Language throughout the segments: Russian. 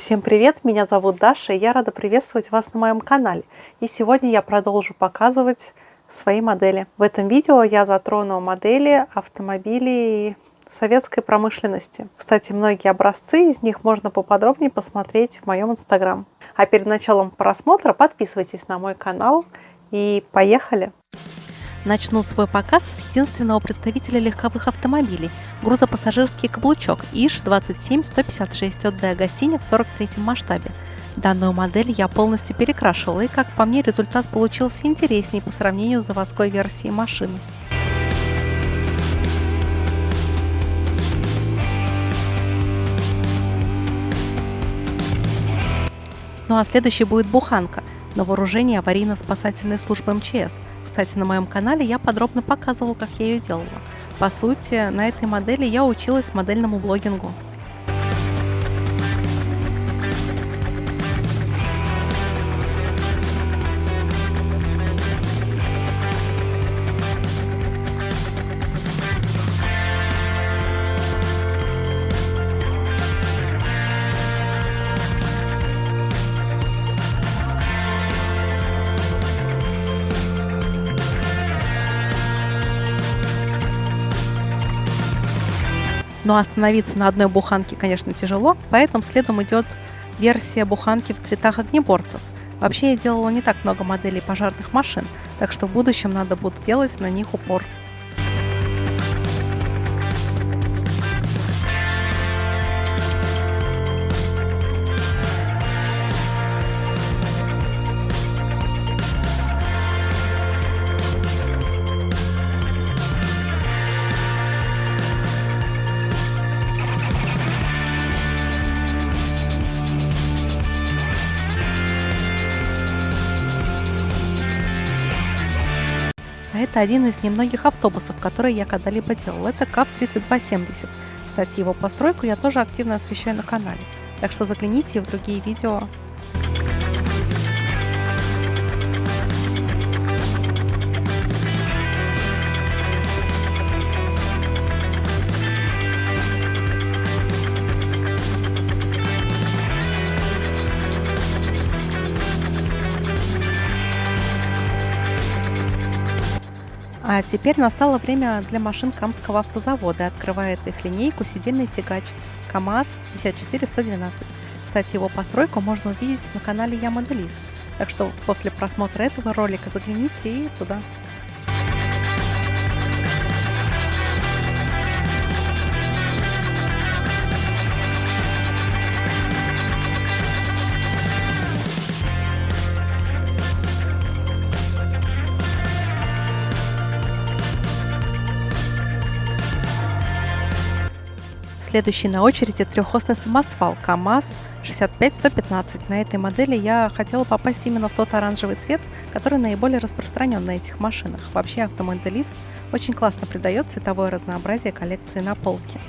Всем привет, меня зовут Даша, и я рада приветствовать вас на моем канале. И сегодня я продолжу показывать свои модели. В этом видео я затрону модели автомобилей советской промышленности. Кстати, многие образцы из них можно поподробнее посмотреть в моем инстаграм. А перед началом просмотра подписывайтесь на мой канал и поехали! Начну свой показ с единственного представителя легковых автомобилей – грузопассажирский каблучок ИЖ-27156 от Agostini в 43 масштабе. Данную модель я полностью перекрашивала, и, как по мне, результат получился интереснее по сравнению с заводской версией машины. Ну а следующей будет буханка на вооружении аварийно-спасательной службы МЧС. Кстати, на моем канале я подробно показывала, как я ее делала. По сути, на этой модели я училась модельному блогингу. Но остановиться на одной буханке, конечно, тяжело, поэтому следом идет версия буханки в цветах огнеборцев. Вообще я делала не так много моделей пожарных машин, так что в будущем надо будет делать на них упор. А это один из немногих автобусов, которые я когда-либо делала. Это КАВС-3270. Кстати, его постройку я тоже активно освещаю на канале. Так что загляните в другие видео. А теперь настало время для машин Камского автозавода. Открывает их линейку сидельный тягач КамАЗ-54112. Кстати, его постройку можно увидеть на канале Я Моделист. Так что после просмотра этого ролика загляните и туда. Следующий на очереди трехосный самосвал КамАЗ-65115. На этой модели я хотела попасть именно в тот оранжевый цвет, который наиболее распространен на этих машинах. Вообще автомоделизм очень классно придает цветовое разнообразие коллекции на полке.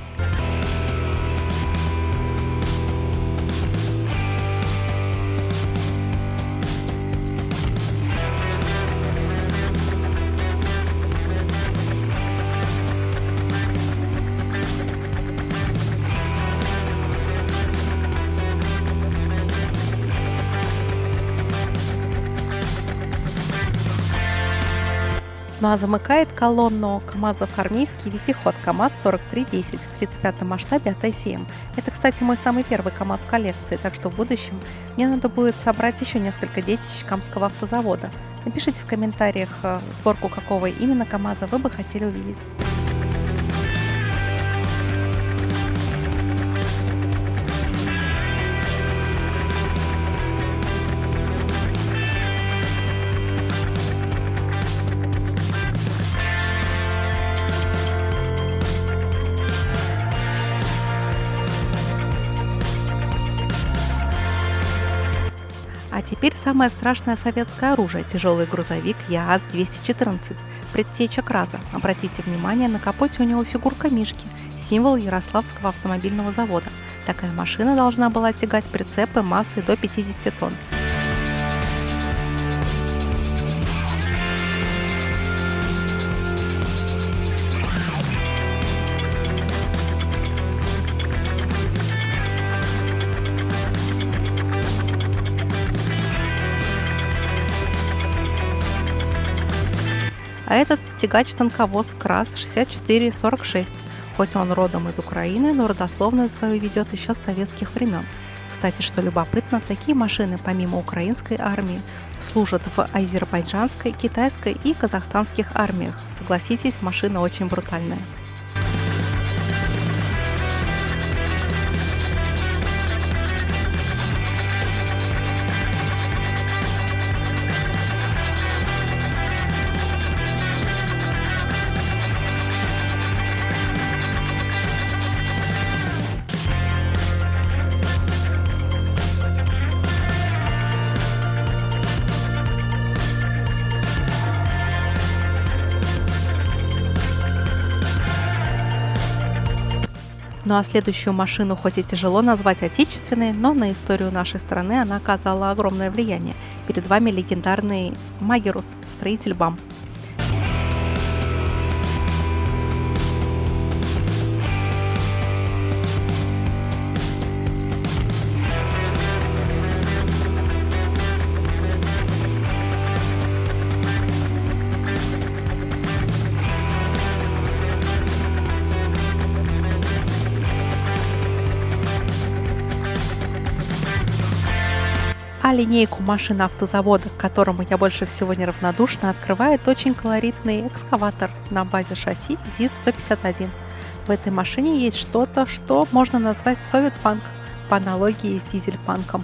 Ну а замыкает колонну КамАЗов армейский вездеход КамАЗ-4310 в 35-м масштабе от ICM. Это, кстати, мой самый первый КамАЗ в коллекции, так что в будущем мне надо будет собрать еще несколько детищ Камского автозавода. Напишите в комментариях сборку какого именно КамАЗа вы бы хотели увидеть. А теперь самое страшное советское оружие – тяжелый грузовик ЯАЗ-214, предтеча КрАЗа. Обратите внимание, на капоте у него фигурка Мишки, символ Ярославского автомобильного завода. Такая машина должна была тягать прицепы массой до 50 тонн. А этот тягач-танковоз КрАЗ-6446. Хоть он родом из Украины, но родословную свою ведет еще с советских времен. Кстати, что любопытно, такие машины, помимо украинской армии, служат в азербайджанской, китайской и казахстанских армиях. Согласитесь, машина очень брутальная. Ну а следующую машину хоть и тяжело назвать отечественной, но на историю нашей страны она оказала огромное влияние. Перед вами легендарный Магерус, строитель БАМ. А линейку машин автозавода, к которому я больше всего неравнодушна, открывает очень колоритный экскаватор на базе шасси ЗИС-151. В этой машине есть что-то, что можно назвать совет-панк, по аналогии с дизель-панком.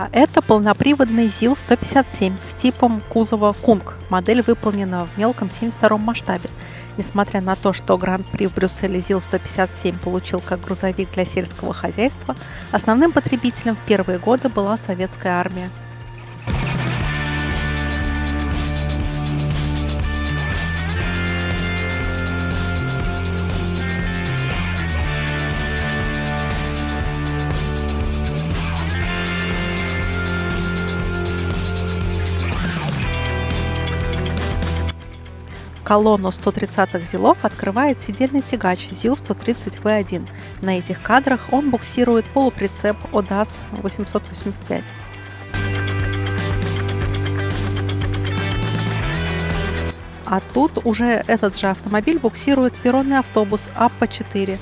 А это полноприводный ЗИЛ-157 с типом кузова Кунг. Модель выполнена в мелком 72-м масштабе. Несмотря на то, что гран-при в Брюсселе ЗИЛ-157 получил как грузовик для сельского хозяйства, основным потребителем в первые годы была советская армия. Колонну 130-х ЗИЛов открывает сидельный тягач ЗИЛ-130В1. На этих кадрах он буксирует полуприцеп ОДАЗ-885. А тут уже этот же автомобиль буксирует перронный автобус АП-4.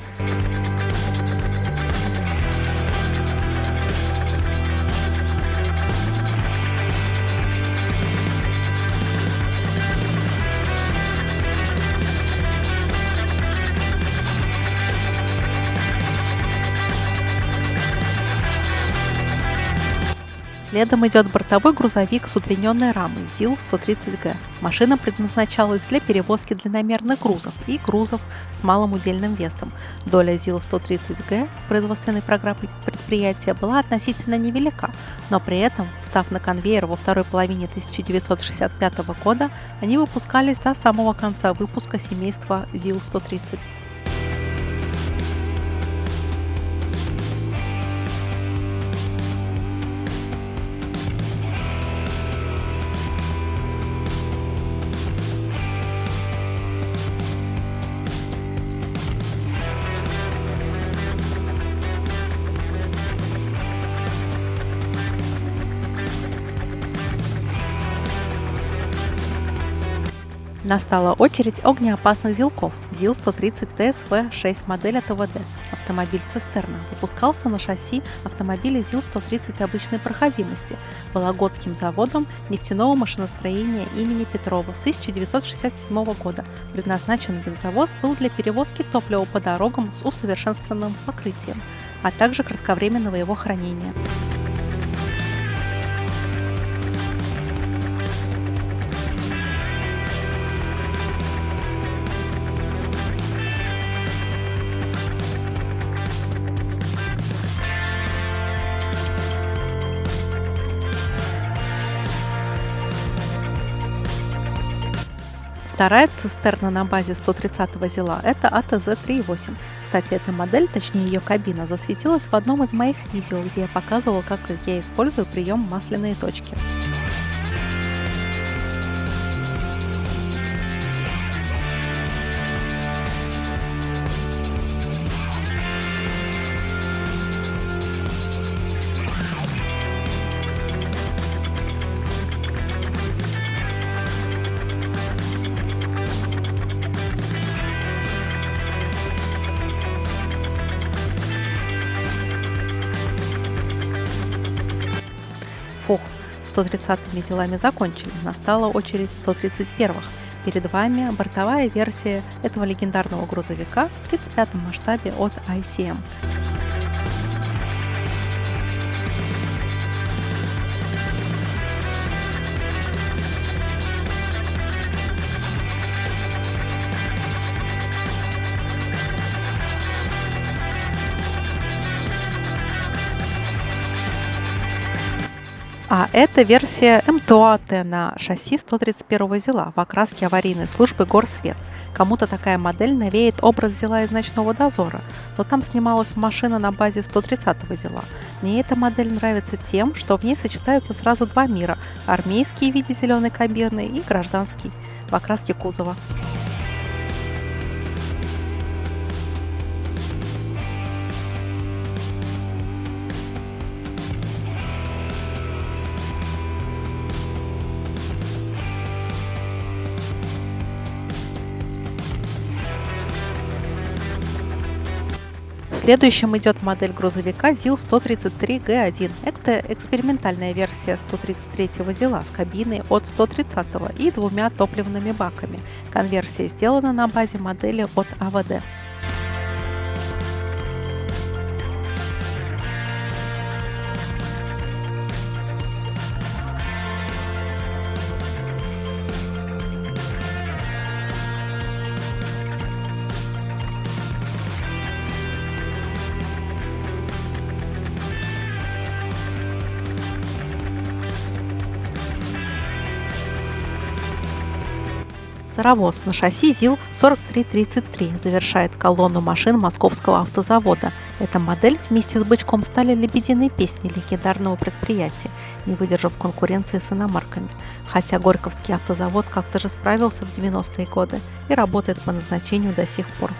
Следом идет бортовой грузовик с удлиненной рамой ЗИЛ-130Г. Машина предназначалась для перевозки длинномерных грузов и грузов с малым удельным весом. Доля ЗИЛ-130Г в производственной программе предприятия была относительно невелика, но при этом, встав на конвейер во второй половине 1965 года, они выпускались до самого конца выпуска семейства ЗИЛ-130. Настала очередь огнеопасных ЗИЛков. ЗИЛ-130 ТСВ-6 модель от АВД. Автомобиль «Цистерна» выпускался на шасси автомобиля ЗИЛ-130 обычной проходимости Вологодским заводом нефтяного машиностроения имени Петрова с 1967 года. Предназначен бензовоз был для перевозки топлива по дорогам с усовершенствованным покрытием, а также кратковременного его хранения. Вторая цистерна на базе 130-го ЗИЛа – это АТЗ-3.8. Кстати, эта модель, точнее ее кабина, засветилась в одном из моих видео, где я показывала, как я использую прием масляные точки. Фух, 130-ми зилами закончили, настала очередь 131-х. Перед вами бортовая версия этого легендарного грузовика в 35-м масштабе от ICM. А это версия МТО-АТ на шасси 131-го ЗИЛа в окраске аварийной службы Горсвет. Кому-то такая модель навеет образ ЗИЛа из «Ночного дозора», но там снималась машина на базе 130-го ЗИЛа. Мне эта модель нравится тем, что в ней сочетаются сразу два мира – армейский в виде зеленой кабины и гражданский в окраске кузова. Следующим идет модель грузовика ЗИЛ-133Г1. Это экспериментальная версия 133-го ЗИЛа с кабиной от 130-го и двумя топливными баками. Конверсия сделана на базе модели от АВД. Саровоз на шасси ЗИЛ-4333 завершает колонну машин Московского автозавода. Эта модель вместе с бычком стали лебединой песней легендарного предприятия, не выдержав конкуренции с иномарками. Хотя Горьковский автозавод как-то же справился в 90-е годы и работает по назначению до сих пор.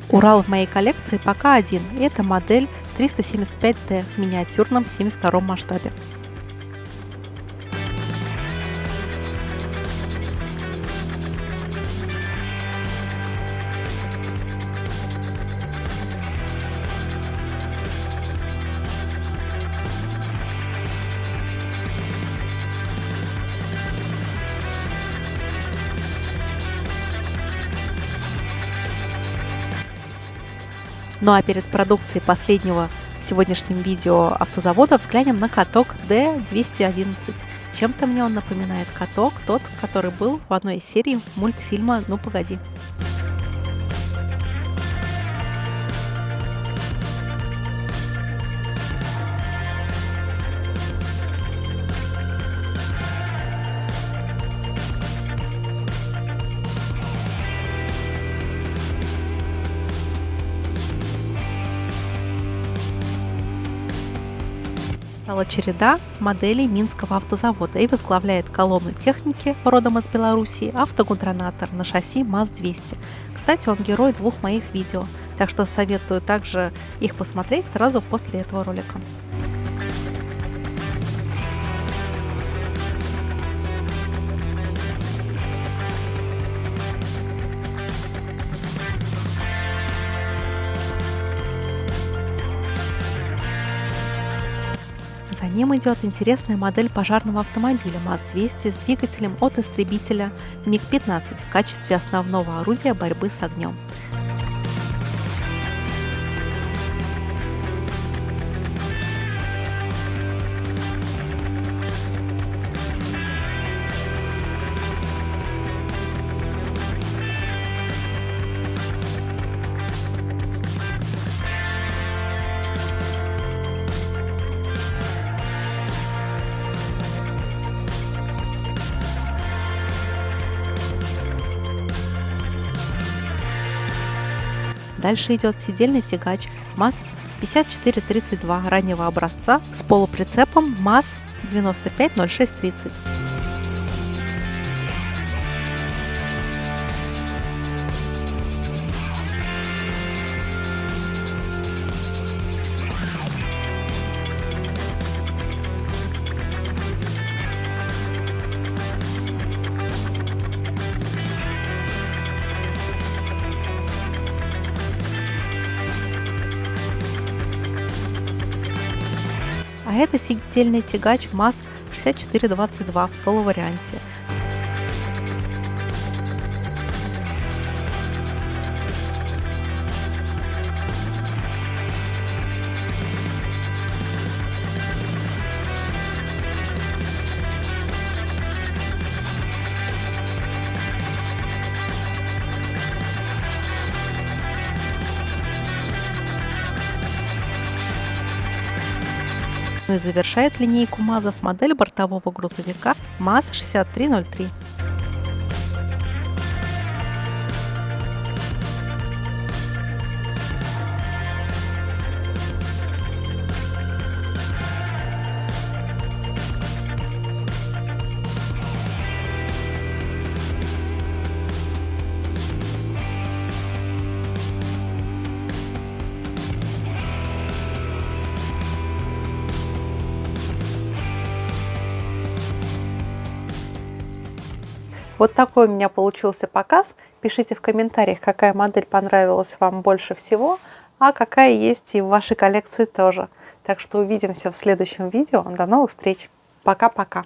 Урал в моей коллекции пока один, и это модель 375Т в миниатюрном 72-м масштабе. Ну а перед продукцией последнего в сегодняшнем видео автозавода взглянем на каток D211. Чем-то мне он напоминает каток, тот, который был в одной из серий мультфильма «Ну погоди». Стала череда моделей Минского автозавода и возглавляет колонну техники родом из Белоруссии автогудронатор на шасси МАЗ-200. Кстати, он герой двух моих видео, так что советую также их посмотреть сразу после этого ролика. За ним идет интересная модель пожарного автомобиля МАЗ-200 с двигателем от истребителя МиГ-15 в качестве основного орудия борьбы с огнем. Дальше идет сидельный тягач МАЗ-5432 раннего образца с полуприцепом МАЗ-950630. А это сидельный тягач МАЗ-6422 в соло-варианте. Ну и завершает линейку МАЗов модель бортового грузовика МАЗ-6303. Вот такой у меня получился показ. Пишите в комментариях, какая модель понравилась вам больше всего, а какая есть и в вашей коллекции тоже. Так что увидимся в следующем видео. До новых встреч. Пока-пока.